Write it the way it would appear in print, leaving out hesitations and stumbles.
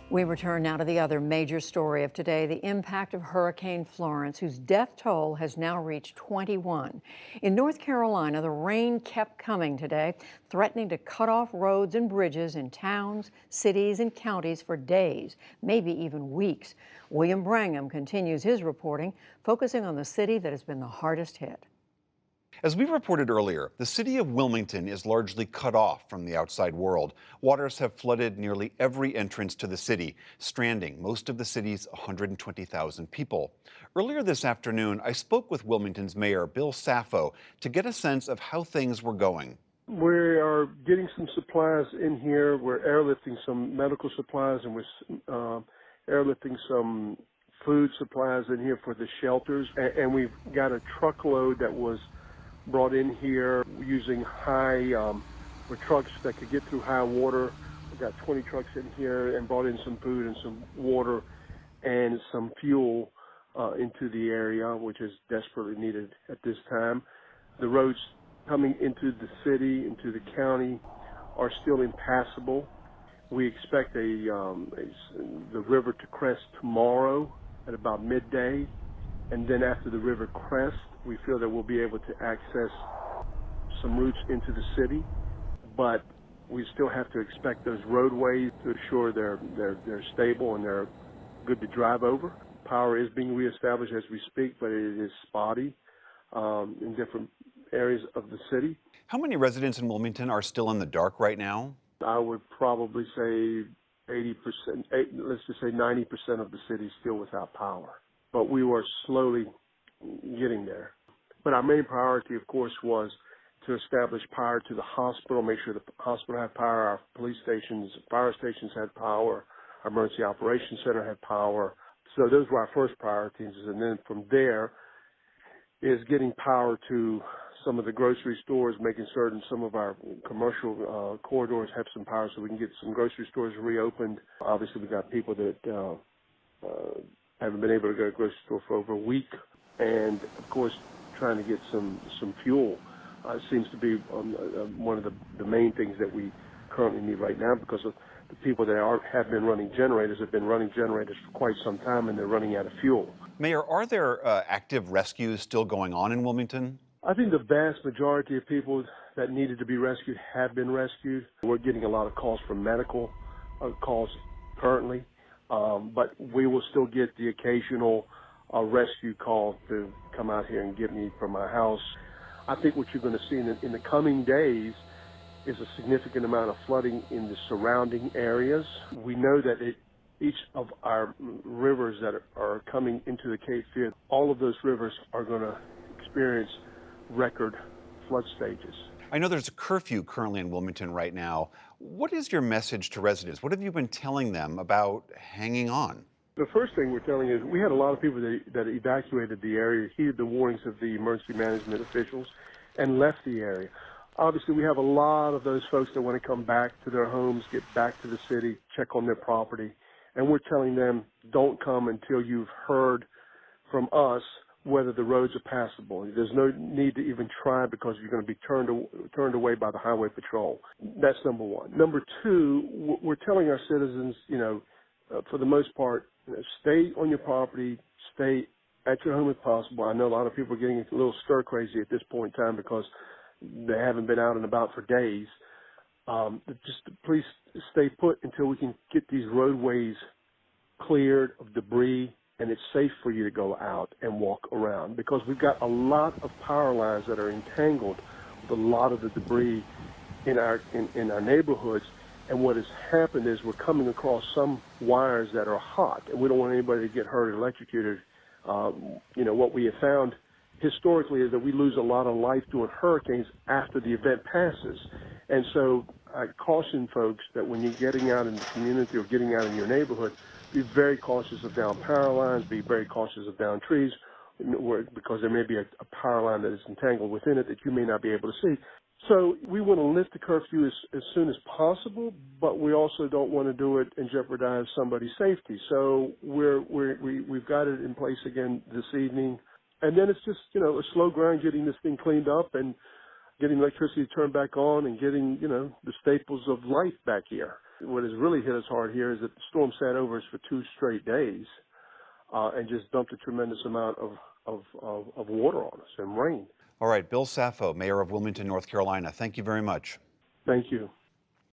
We return now to the other major story of today, the impact of Hurricane Florence, whose death toll has now reached 21. In North Carolina, the rain kept coming today, threatening to cut off roads and bridges in towns, cities, and counties for days, maybe even weeks. William Brangham continues his reporting, focusing on the city that has been the hardest hit. As we reported earlier, the city of Wilmington is largely cut off from the outside world. Waters have flooded nearly every entrance to the city, stranding most of the city's 120,000 people. Earlier this afternoon, I spoke with Wilmington's mayor, Bill Saffo, to get a sense of how things were going. We are getting some supplies in here. We're airlifting some medical supplies, and we're airlifting some food supplies in here for the shelters. And we've got a truckload that was brought in here using with trucks that could get through high water. We've got 20 trucks in here and brought in some food and some water and some fuel into the area, which is desperately needed at this time. The roads coming into the city, into the county, are still impassable. We expect the river to crest tomorrow at about midday. And then after the river crest, we feel that we'll be able to access some routes into the city, but we still have to expect those roadways to assure they're stable and they're good to drive over. Power is being reestablished as we speak, but it is spotty in different areas of the city. How many residents in Wilmington are still in the dark right now? I would probably say 80%, let's just say 90% of the city is still without power. But we were slowly getting there. But our main priority, of course, was to establish power to the hospital, make sure the hospital had power, our police stations, fire stations had power, our emergency operations center had power. So those were our first priorities. And then from there is getting power to some of the grocery stores, making certain some of our commercial corridors have some power so we can get some grocery stores reopened. Obviously, we got people that haven't been able to go to the grocery store for over a week. And, of course, trying to get some fuel seems to be one of the main things that we currently need right now, because of the people that have been running generators have been running generators for quite some time, and they're running out of fuel. Mayor, are there active rescues still going on in Wilmington? I think the vast majority of people that needed to be rescued have been rescued. We're getting a lot of calls from medical calls currently. But we will still get the occasional rescue call to come out here and get me from my house. I think what you're going to see in the coming days is a significant amount of flooding in the surrounding areas. We know that each of our rivers that are coming into the Cape Fear, all of those rivers are going to experience record flood stages. I know there's a curfew currently in Wilmington right now. What is your message to residents? What have you been telling them about hanging on? The first thing we're telling is we had a lot of people that evacuated the area, heeded the warnings of the emergency management officials, and left the area. Obviously, we have a lot of those folks that want to come back to their homes, get back to the city, check on their property, and we're telling them don't come until you've heard from us whether the roads are passable. There's no need to even try, because you're going to be turned away by the highway patrol. That's number one. Number two, we're telling our citizens, for the most part, stay on your property, stay at your home if possible. I know a lot of people are getting a little stir crazy at this point in time because they haven't been out and about for days. Just please stay put until we can get these roadways cleared of debris and it's safe for you to go out and walk around, because we've got a lot of power lines that are entangled with a lot of the debris in our neighborhoods. And what has happened is we're coming across some wires that are hot, and we don't want anybody to get hurt or electrocuted. What we have found historically is that we lose a lot of life during hurricanes after the event passes. And so I caution folks that when you're getting out in the community or getting out in your neighborhood, be very cautious of down power lines, be very cautious of down trees, because there may be a power line that is entangled within it that you may not be able to see. So we want to lift the curfew as soon as possible, but we also don't want to do it and jeopardize somebody's safety. So we've got it in place again this evening. And then it's just, a slow grind getting this thing cleaned up and getting electricity turned back on and getting, the staples of life back here. What has really hit us hard here is that the storm sat over us for 2 straight days and just dumped a tremendous amount of water on us and rain. All right, Bill Saffo, mayor of Wilmington, North Carolina, thank you very much. Thank you.